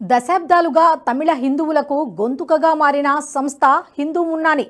దశాబ్దాలుగా తమిళ హిందువులకు గొంతుకగా మారిన సంస్థ హిందూ మున్నాని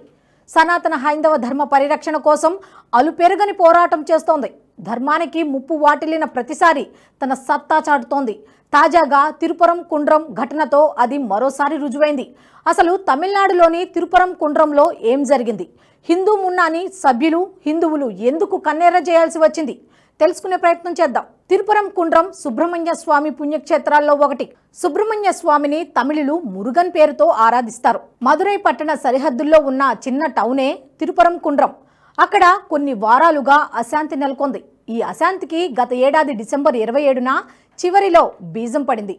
సనాతన హైందవ ధర్మ పరిరక్షణ కోసం అలుపెరగని పోరాటం చేస్తోంది. ధర్మానికి ముప్పు వాటిల్లిన ప్రతిసారి తన సత్తా చాటుతోంది. తాజాగా తిరుపరం కుండ్రం ఘటనతో అది మరోసారి రుజువైంది. అసలు తమిళనాడులోని తిరుపరం కుండ్రంలో ఏం జరిగింది? హిందూ మున్నాని సభ్యులు హిందువులు ఎందుకు కన్నెర్ర చేయాల్సి వచ్చింది? తెలుసుకునే ప్రయత్నం చేద్దాం. తిరుపరం కుండ్రం సుబ్రహ్మణ్య స్వామి పుణ్యక్షేత్రాల్లో ఒకటి. సుబ్రహ్మణ్య స్వామిని తమిళులు మురుగన్ పేరుతో ఆరాధిస్తారు. మదురై పట్టణ సరిహద్దుల్లో ఉన్న చిన్న టౌనే తిరుపరం కుండ్రం. అక్కడ కొన్ని వారాలుగా అశాంతి నెలకొంది. ఈ అశాంతికి గత ఏడాది డిసెంబర్ 27న చివరిలో బీజం పడింది.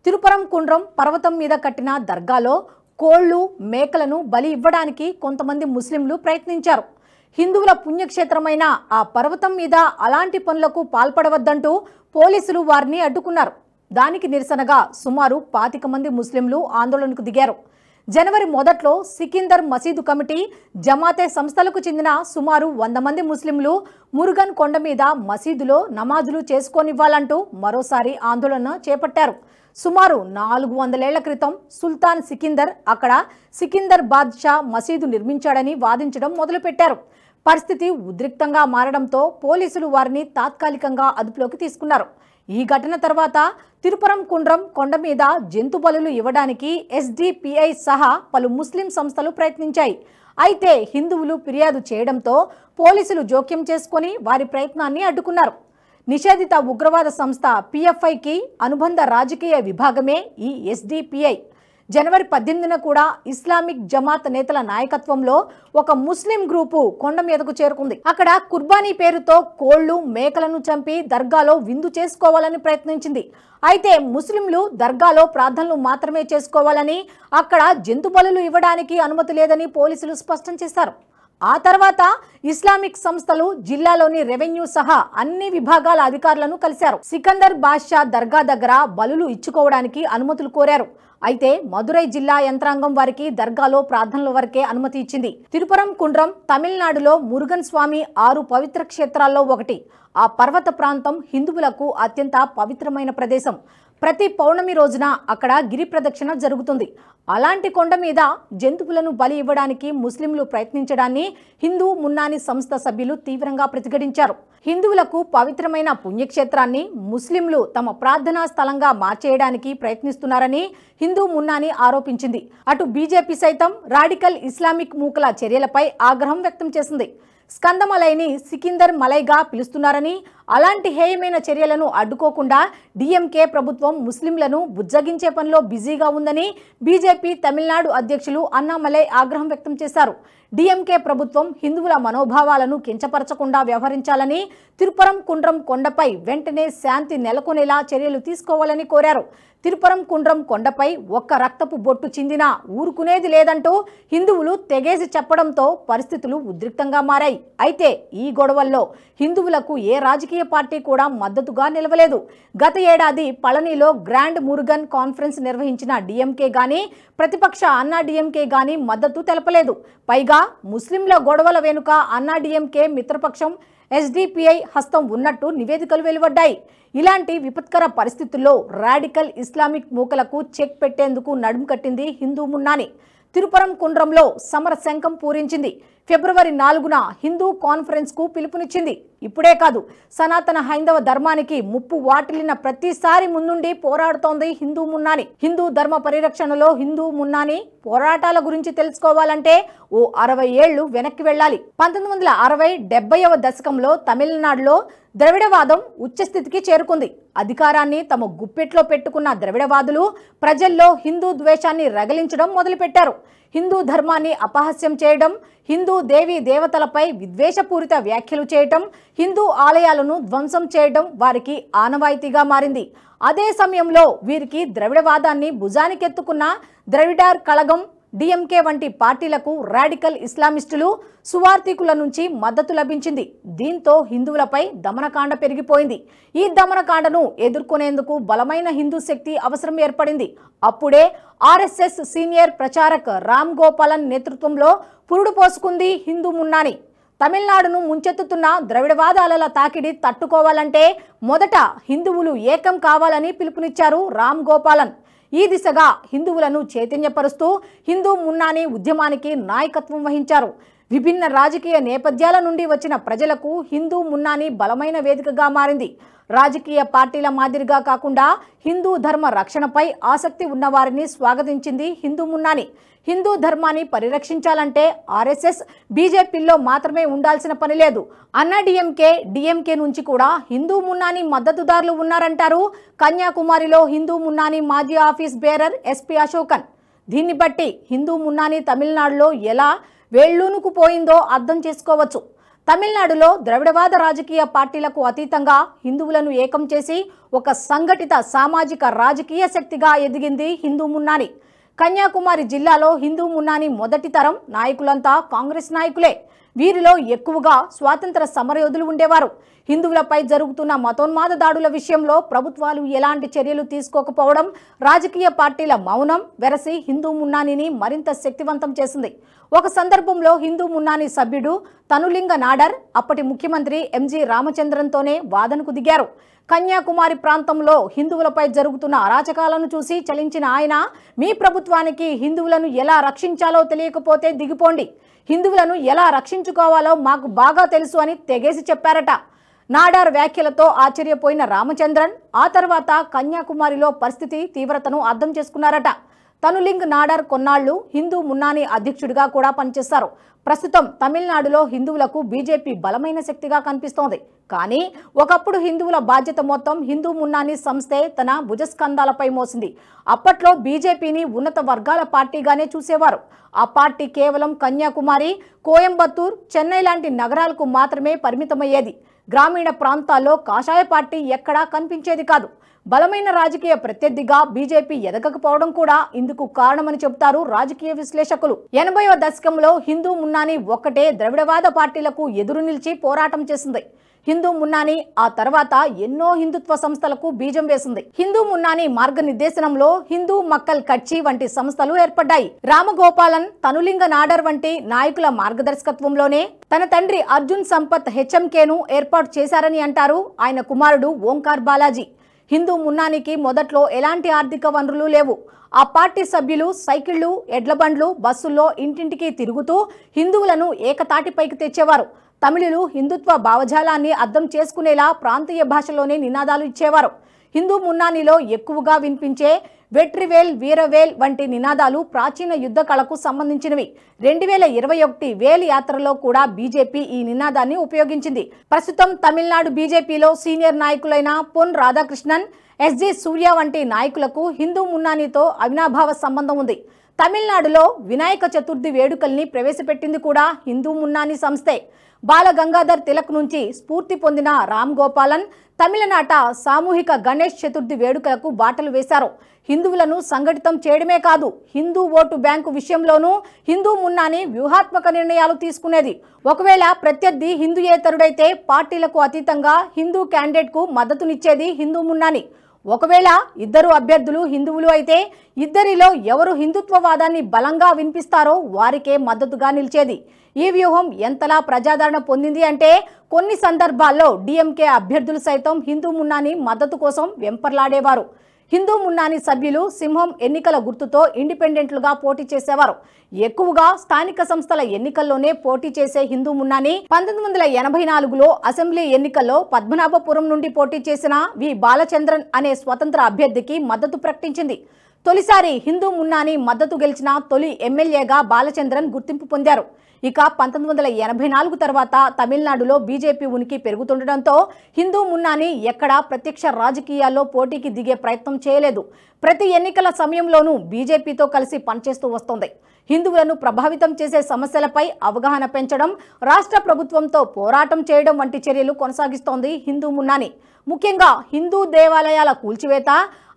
తిరుపరం కుండ్రం పర్వతం మీద కట్టిన దర్గాలో కోళ్లు మేకలను బలి ఇవ్వడానికి కొంతమంది ముస్లింలు ప్రయత్నించారు. హిందువుల పుణ్యక్షేత్రమైన ఆ పర్వతం మీద అలాంటి పనులకు పాల్పడవద్దంటూ పోలీసులు వారిని అడ్డుకున్నారు. దానికి నిరసనగా సుమారు 25 మంది ముస్లింలు ఆందోళనకు దిగారు. జనవరి మొదట్లో సికిందర్ మసీదు కమిటీ, జమాతే సంస్థలకు చెందిన సుమారు 100 మంది ముస్లింలు మురుగన్ కొండ మీద మసీదులో నమాజులు చేసుకోనివ్వాలంటూ మరోసారి ఆందోళన చేపట్టారు. సుమారు 400 ఏళ్ల క్రితం సుల్తాన్ సికిందర్ అక్కడ సికిందర్ బాద్షా మసీదు నిర్మించాడని వాదించడం మొదలుపెట్టారు. పరిస్థితి ఉద్రిక్తంగా మారడంతో పోలీసులు వారిని తాత్కాలికంగా అదుపులోకి తీసుకున్నారు. ఈ ఘటన తర్వాత తిరుపరం కుండ్రం కొండ మీద జంతు బలులు ఇవ్వడానికి ఎస్డిపిఐ సహా పలు ముస్లిం సంస్థలు ప్రయత్నించాయి. అయితే హిందువులు ఫిర్యాదు చేయడంతో పోలీసులు జోక్యం చేసుకుని వారి ప్రయత్నాన్ని అడ్డుకున్నారు. నిషేధిత ఉగ్రవాద సంస్థ పిఎఫ్ఐకి అనుబంధ రాజకీయ విభాగమే ఈ ఎస్డిపిఐ. జనవరి 18న కూడా ఇస్లామిక్ జమాత్ నేతల నాయకత్వంలో ఒక ముస్లిం గ్రూపు కొండ మీదకు చేరుకుంది. అక్కడ కుర్బానీ పేరుతో కోళ్లు మేకలను చంపి దర్గాలో విందు చేసుకోవాలని ప్రయత్నించింది. అయితే ముస్లింలు దర్గాలో ప్రార్థనలు మాత్రమే చేసుకోవాలని, అక్కడ జంతు బలులు ఇవ్వడానికి అనుమతి లేదని పోలీసులు స్పష్టం చేశారు. ఆ తర్వాత ఇస్లామిక్ సంస్థలు జిల్లాలోని రెవెన్యూ సహా అన్ని విభాగాల అధికారులను కలిశారు. సికందర్ బాద్షా దర్గా దగ్గర బలులు ఇచ్చుకోవడానికి అనుమతులు కోరారు. అయితే మదురై జిల్లా యంత్రాంగం వారికి దర్గాలో ప్రార్థనల వరకే అనుమతి ఇచ్చింది. తిరుపరం కుండ్రం తమిళనాడులో మురుగన్ స్వామి 6 పవిత్ర క్షేత్రాల్లో ఒకటి. ఆ పర్వత ప్రాంతం హిందువులకు అత్యంత పవిత్రమైన ప్రదేశం. ప్రతి పౌర్ణమి రోజున అక్కడ గిరి ప్రదక్షిణ జరుగుతుంది. అలాంటి కొండ మీద జంతువులను బలి ఇవ్వడానికి ముస్లింలు ప్రయత్నించడాన్ని హిందూ మున్నాని సంస్థ సభ్యులు తీవ్రంగా ప్రతిఘటించారు. హిందువులకు పవిత్రమైన పుణ్యక్షేత్రాన్ని ముస్లింలు తమ ప్రార్థనా స్థలంగా మార్చేయడానికి ప్రయత్నిస్తున్నారని హిందూ మున్నాని ఆరోపించింది. అటు బీజేపీ సైతం రాడికల్ ఇస్లామిక్ మూకల చర్యలపై ఆగ్రహం వ్యక్తం చేసింది. స్కందమలైని సికిందర్ మలైగా పిలుస్తున్నారని, అలాంటి హేయమైన చర్యలను అడ్డుకోకుండా డిఎంకే ప్రభుత్వం ముస్లింలను బుజ్జగించే పనిలో బిజీగా ఉందని బీజేపీ తమిళనాడు అధ్యక్షులు అన్నామలై ఆగ్రహం వ్యక్తం చేశారు. డిఎంకే ప్రభుత్వం హిందువుల మనోభావాలను కించపరచకుండా వ్యవహరించాలని, తిరుపరం కుండ్రం కొండపై వెంటనే శాంతి నెలకొనేలా చర్యలు తీసుకోవాలని కోరారు. తిరుపరం కుండ్రం కొండపై ఒక్క రక్తపు బొట్టు చిందినా ఊరుకునేది లేదంటూ హిందువులు తెగేసి చెప్పడంతో పరిస్థితులు ఉద్రిక్తంగా మారాయి. అయితే ఈ గొడవల్లో హిందువులకు ఏ రాజకీయ పార్టీ కూడా మద్దతుగా నిలవలేదు. గత ఏడాది పళనిలో గ్రాండ్ మురుగన్ కాన్ఫరెన్స్ నిర్వహించిన డిఎంకే గానీ, ప్రతిపక్ష అన్నా డిఎంకే గానీ మద్దతు తెలపలేదు. పైగా ముస్లింల గొడవల వెనుక అన్నా డిఎంకే మిత్రపక్షం ఎస్డిపిఐ హస్తం ఉన్నట్టు నివేదికలు వెలువడ్డాయి. ఇలాంటి విపత్కర పరిస్థితుల్లో రాడికల్ ఇస్లామిక్ మూకలకు చెక్ పెట్టేందుకు నడుము కట్టింది హిందూ మున్నాని. తిరుపరం కుండ్రంలో సమర శంఖం పూరించింది. ఫిబ్రవరి 4న హిందూ కాన్ఫరెన్స్ కు పిలుపునిచ్చింది. ఇప్పుడే కాదు, సనాతన హైందవ ధర్మానికి ముప్పు వాటిల్లిన ప్రతిసారి ముందుండి పోరాడుతోంది హిందూ మున్నాని. హిందూ ధర్మ పరిరక్షణలో హిందూ మున్నాని పోరాటాల గురించి తెలుసుకోవాలంటే ఓ 60 ఏళ్లు వెనక్కి వెళ్ళాలి. 1960-70వ దశకంలో తమిళనాడులో ద్రవిడవాదం ఉచ్చస్థితికి చేరుకుంది. అధికారాన్ని తమ గుప్పెట్లో పెట్టుకున్న ద్రవిడవాదులు ప్రజల్లో హిందూ ద్వేషాన్ని రగిలించడం మొదలుపెట్టారు. హిందూ ధర్మాన్ని అపహాస్యం చేయడం, హిందూ దేవీ దేవతలపై విద్వేషపూరిత వ్యాఖ్యలు చేయటం, హిందూ ఆలయాలను ధ్వంసం చేయడం వారికి ఆనవాయితీగా మారింది. అదే సమయంలో వీరికి ద్రవిడవాదాన్ని భుజానికెత్తుకున్న ద్రవిడార్ కళగం, డిఎంకే వంటి పార్టీలకు రాడికల్ ఇస్లామిస్టులు, సువార్థికుల నుంచి మద్దతు లభించింది. దీంతో హిందువులపై దమనకాండ పెరిగిపోయింది. ఈ దమనకాండను ఎదుర్కొనేందుకు బలమైన హిందూ శక్తి అవసరం ఏర్పడింది. అప్పుడే ఆర్ఎస్ఎస్ సీనియర్ ప్రచారక్ రామ్ గోపాలన్ నేతృత్వంలో పురుడు పోసుకుంది హిందూ మున్నాని. తమిళనాడును ముంచెత్తుతున్న ద్రవిడవాదాల తాకిడి తట్టుకోవాలంటే మొదట హిందువులు ఏకం కావాలని పిలుపునిచ్చారు రామ్ గోపాలన్. ఈ దిశగా హిందువులను చైతన్యపరుస్తూ హిందూ మున్నాని ఉద్యమానికి నాయకత్వం వహించారు. విభిన్న రాజకీయ నేపథ్యాల నుండి వచ్చిన ప్రజలకు హిందూ మున్నాని బలమైన వేదికగా మారింది. రాజకీయ పార్టీల మాదిరిగా కాకుండా హిందూ ధర్మ రక్షణపై ఆసక్తి ఉన్నవారిని స్వాగతించింది హిందూ మున్నాని. హిందూ ధర్మాన్ని పరిరక్షించాలంటే ఆర్ఎస్ఎస్, బీజేపీల్లో మాత్రమే ఉండాల్సిన పని లేదు. డిఎంకే నుంచి కూడా హిందూ మున్నాని మద్దతుదారులు ఉన్నారంటారు కన్యాకుమారిలో హిందూ మున్నాని మాజీ ఆఫీస్ బేరర్ ఎస్పీ అశోకన్. దీన్ని బట్టి హిందూ మున్నాని తమిళనాడులో ఎలా వేళ్లూనుకుపోయిందో అర్థం చేసుకోవచ్చు. తమిళనాడులో ద్రవిడవాద రాజకీయ పార్టీలకు అతీతంగా హిందువులను ఏకం చేసి ఒక సంఘటిత సామాజిక రాజకీయ శక్తిగా ఎదిగింది హిందూ మున్నాని. కన్యాకుమారి జిల్లాలో హిందూ మున్నాని మొదటి తరం నాయకులంతా కాంగ్రెస్ నాయకులే. వీరిలో ఎక్కువగా స్వాతంత్ర సమరయోధులు ఉండేవారు. హిందువులపై జరుగుతున్న మతోన్మాద దాడుల విషయంలో ప్రభుత్వాలు ఎలాంటి చర్యలు తీసుకోకపోవడం, రాజకీయ పార్టీల మౌనం వెరసి హిందూ మున్నానిని మరింత శక్తివంతం చేసింది. ఒక సందర్భంలో హిందూ మున్నాని సభ్యుడు తనులింగ నాడర్ అప్పటి ముఖ్యమంత్రి ఎంజి రామచంద్రన్తోనే వాదనకు దిగారు. కన్యాకుమారి ప్రాంతంలో హిందువులపై జరుగుతున్న అరాచకాలను చూసి చలించిన ఆయన, మీ ప్రభుత్వానికి హిందువులను ఎలా రక్షించాలో తెలియకపోతే దిగిపోండి, హిందువులను ఎలా రక్షించుకోవాలో మాకు బాగా తెలుసు అని తెగేసి చెప్పారట. నాడార్ వ్యాఖ్యలతో ఆశ్చర్యపోయిన రామచంద్రన్ ఆ తర్వాత కన్యాకుమారిలో పరిస్థితి తీవ్రతను అర్థం చేసుకున్నారట. తనులింగ్ నాడార్ కొన్నాళ్లు హిందూ మున్నాని అధ్యక్షుడిగా కూడా పనిచేశారు. ప్రస్తుతం తమిళనాడులో హిందువులకు బీజేపీ బలమైన శక్తిగా కనిపిస్తోంది. కానీ ఒకప్పుడు హిందువుల బాధ్యత మొత్తం హిందూ మున్నాని సంస్థే తన భుజస్కంధాలపై మోసింది. అప్పట్లో బీజేపీని ఉన్నత వర్గాల పార్టీగానే చూసేవారు. ఆ పార్టీ కేవలం కన్యాకుమారి, కోయంబత్తూర్, చెన్నై లాంటి నగరాలకు మాత్రమే పరిమితమయ్యేది. గ్రామీణ ప్రాంతాల్లో కాషాయ పార్టీ ఎక్కడా కనిపించేది కాదు. బలమైన రాజకీయ ప్రత్యర్థిగా బీజేపీ ఎదగకపోవడం కూడా ఇందుకు కారణమని చెబుతారు రాజకీయ విశ్లేషకులు. 80వ దశకంలో హిందూ మున్నాని ఒక్కటే ద్రవిడవాద పార్టీలకు ఎదురు నిలిచి పోరాటం చేసింది. హిందూ మున్నాని ఆ తర్వాత ఎన్నో హిందుత్వ సంస్థలకు బీజం వేసింది. హిందూ మున్నాని మార్గనిర్దేశనంలో హిందూ మక్కల్ కచ్చి వంటి సంస్థలు ఏర్పడ్డాయి. రామగోపాలన్, తనులింగ నాడర్ వంటి నాయకుల మార్గదర్శకత్వంలోనే తన తండ్రి అర్జున్ సంపత్ హెచ్ఎంకేను ఏర్పాటు చేశారని అంటారు ఆయన కుమారుడు ఓంకార్ బాలాజీ. హిందూ మున్నానికి మొదట్లో ఎలాంటి ఆర్థిక వనరులు లేవు. ఆ పార్టీ సభ్యులు సైకిళ్లు, ఎడ్లబండ్లు, బస్సుల్లో ఇంటింటికి తిరుగుతూ హిందువులను ఏకతాటిపైకి తెచ్చేవారు. తమిళులు హిందుత్వ భావజాలాన్ని అర్థం చేసుకునేలా ప్రాంతీయ భాషలోనే నినాదాలు ఇచ్చేవారు. హిందూ మున్నానిలో ఎక్కువగా వినిపించే వెట్రివేల్, వీరవేల్ వంటి నినాదాలు ప్రాచీన యుద్ధ కళకు సంబంధించినవి. 2021 వేల్ యాత్రలో కూడా బీజేపీ ఈ నినాదాన్ని ఉపయోగించింది. ప్రస్తుతం తమిళనాడు బీజేపీలో సీనియర్ నాయకులైన పొన్ రాధాకృష్ణన్, ఎస్జి సూర్య వంటి నాయకులకు హిందూ మున్నానితో అవినాభావ సంబంధం ఉంది. తమిళనాడులో వినాయక చతుర్థి వేడుకల్ని ప్రవేశపెట్టింది కూడా హిందూ మున్నాని సంస్థే. బాల గంగాధర్ తిలక్ నుంచి స్ఫూర్తి పొందిన రామ్ గోపాలన్ తమిళనాట సామూహిక గణేష్ చతుర్థి వేడుకలకు బాటలు వేశారు. హిందువులను సంఘటితం చేయడమే కాదు, హిందూ ఓటు బ్యాంకు విషయంలోనూ హిందూ మున్నాని వ్యూహాత్మక నిర్ణయాలు తీసుకునేది. ఒకవేళ ప్రత్యర్థి హిందూయేతరుడైతే పార్టీలకు అతీతంగా హిందూ క్యాండిడేట్కు మద్దతునిచ్చేది హిందూ మున్నాని. ఒకవేళ ఇద్దరు అభ్యర్థులు హిందువులు అయితే ఇద్దరిలో ఎవరు హిందుత్వవాదాన్ని బలంగా వినిపిస్తారో వారికే మద్దతుగా నిలిచేది. ఈ వ్యూహం ఎంతలా ప్రజాదరణ పొందింది అంటే కొన్ని సందర్భాల్లో డిఎంకే అభ్యర్థులు సైతం హిందూ మున్నాని మద్దతు కోసం వెంపర్లాడేవారు. హిందూ మున్నాని సభ్యులు సింహం ఎన్నికల గుర్తుతో ఇండిపెండెంట్లుగా పోటీ చేసేవారు. ఎక్కువగా స్థానిక సంస్థల ఎన్నికల్లోనే పోటీ చేసే హిందూ మున్నాని 1984లో అసెంబ్లీ ఎన్నికల్లో పద్మనాభపురం నుండి పోటీ చేసిన వి బాలచంద్రన్ అనే స్వతంత్ర అభ్యర్థికి మద్దతు ప్రకటించింది. తొలిసారి హిందూ మున్నాని మద్దతు గెలిచిన తొలి ఎమ్మెల్యేగా బాలచంద్రన్ గుర్తింపు పొందారు. ఇక 1984 తర్వాత తమిళనాడులో బీజేపీ ఉనికి పెరుగుతుండటంతో హిందూ మున్నాని ఎక్కడా ప్రత్యక్ష రాజకీయాల్లో పోటీకి దిగే ప్రయత్నం చేయలేదు. ప్రతి ఎన్నికల సమయంలోనూ బీజేపీతో కలిసి పనిచేస్తూ వస్తోంది. హిందువులను ప్రభావితం చేసే సమస్యలపై అవగాహన పెంచడం, రాష్ట్ర ప్రభుత్వంతో పోరాటం చేయడం వంటి చర్యలు కొనసాగిస్తోంది హిందూ మున్నాని. ముఖ్యంగా హిందూ దేవాలయాల కూల్చివేత,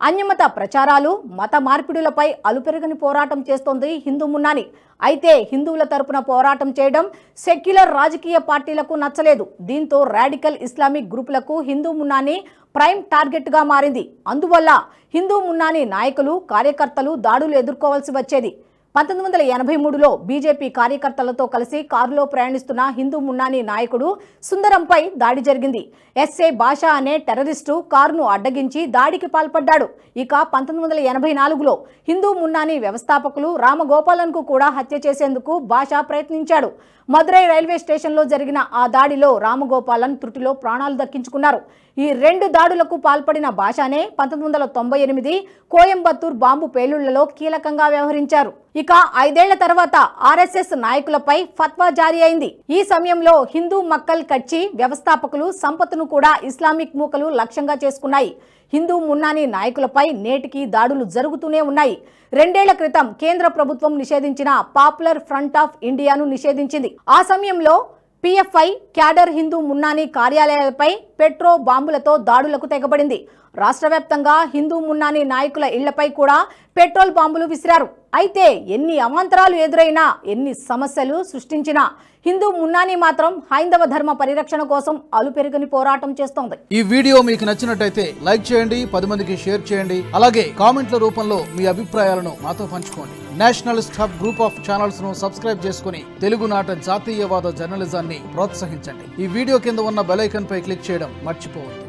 అన్యమత ప్రచారాలు, మత మార్పిడులపై అలుపెరగని పోరాటం చేస్తోంది హిందూ మున్నాని. అయితే హిందువుల తరపున పోరాటం చేయడం సెక్యులర్ రాజకీయ పార్టీలకు నచ్చలేదు. దీంతో రాడికల్ ఇస్లామిక్ గ్రూపులకు హిందూ మున్నాని ప్రైమ్ టార్గెట్గా మారింది. అందువల్ల హిందూ మున్నాని నాయకులు, కార్యకర్తలు దాడులు ఎదుర్కోవాల్సి వచ్చేది. 1983లో బీజేపీ కార్యకర్తలతో కలిసి కారులో ప్రయాణిస్తున్న హిందూ మున్నానీ నాయకుడు సుందరంపై దాడి జరిగింది. ఎస్ఏ బాషా అనే టెర్రరిస్టు కారును అడ్డగించి దాడికి పాల్పడ్డాడు. ఇక 1984లో హిందూ మున్నానీ వ్యవస్థాపకులు రామగోపాలన్కు కూడా హత్య చేసేందుకు బాషా ప్రయత్నించాడు. మదురై రైల్వే స్టేషన్లో జరిగిన ఆ దాడిలో రామగోపాలన్ త్రుటిలో ప్రాణాలు దక్కించుకున్నారు. ఈ 2 దాడులకు పాల్పడిన బాషానే 1998 కోయంబత్తూర్ బాంబు పేలుళ్లలో కీలకంగా వ్యవహరించారు. ఇక 5 ఏళ్ల తర్వాత ఆర్ఎస్ఎస్ నాయకులపై ఫత్వా జారీ అయింది. ఈ సమయంలో హిందూ మక్కల్ కచ్చి వ్యవస్థాపకులు సంపత్ను కూడా ఇస్లామిక్ మూకలు లక్ష్యంగా చేసుకున్నాయి. హిందూ మున్నానీ నాయకులపై నేటికి దాడులు జరుగుతూనే ఉన్నాయి. 2 ఏళ్ల క్రితం కేంద్ర ప్రభుత్వం నిషేధించిన పాపులర్ ఫ్రంట్ ఆఫ్ ఇండియాను నిషేధించింది. ఆ సమయంలో పిఎఫ్ఐ క్యాడర్ హిందూ మున్నానీ కార్యాలయాలపై పెట్రో బాంబులతో దాడులకు తెగబడింది. రాష్ట్ర వ్యాప్తంగా హిందూ మున్నానీ నాయకుల ఇళ్లపై కూడా పెట్రోల్ బాంబులు విసిరారు. అయితే ఎన్ని అవాంతరాలు ఎదురైనా, ఎన్ని సమస్యలు సృష్టించినా హిందూ మున్నానీ మాత్రం హైందవ ధర్మ పరిరక్షణ కోసం అలుపెరుగని పోరాటం చేస్తోంది. ఈ వీడియో మీకు నచ్చినట్టయితే లైక్ చేయండి, 10 మందికి షేర్ చేయండి. అలాగే కామెంట్ల రూపంలో మీ అభిప్రాయాలను మాతో పంచుకోండి. Nationalist hub group of channels ను సబ్స్క్రైబ్ చేసుకుని తెలుగునాట జాతీయవాద జర్నలిజాన్ని ప్రోత్సహించండి. ఈ వీడియో కింద ఉన్న బెల్ ఐకాన్ పై క్లిక్ చేయడం మర్చిపోవద్దు.